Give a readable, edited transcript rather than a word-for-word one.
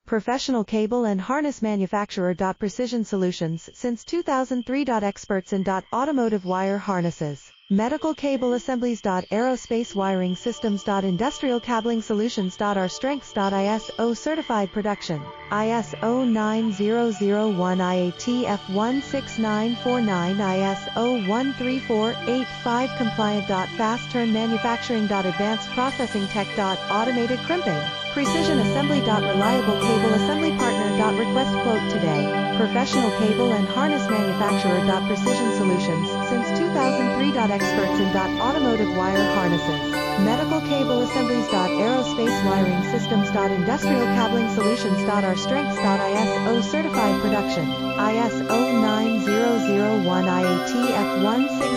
Professional cable and harness manufacturer. Precision Solutions since 2003. Experts in automotive wire harnesses, medical cable assemblies. Aerospace wiring systems. Industrial cabling solutions. Our strengths. ISO certified production, ISO 9001, IATF 16949, ISO 13485 compliant. Fast turn manufacturing. Advanced processing tech. Automated crimping, precision assembly. Reliable cable assembly partner. Request quote today. Professional cable and harness manufacturer. Precision Solutions since 2003. Experts in automotive wire harnesses, medical cable assemblies. Aerospace wiring systems. Industrial cabling solutions. Our strengths. ISO certified production, ISO 9001, IATF 16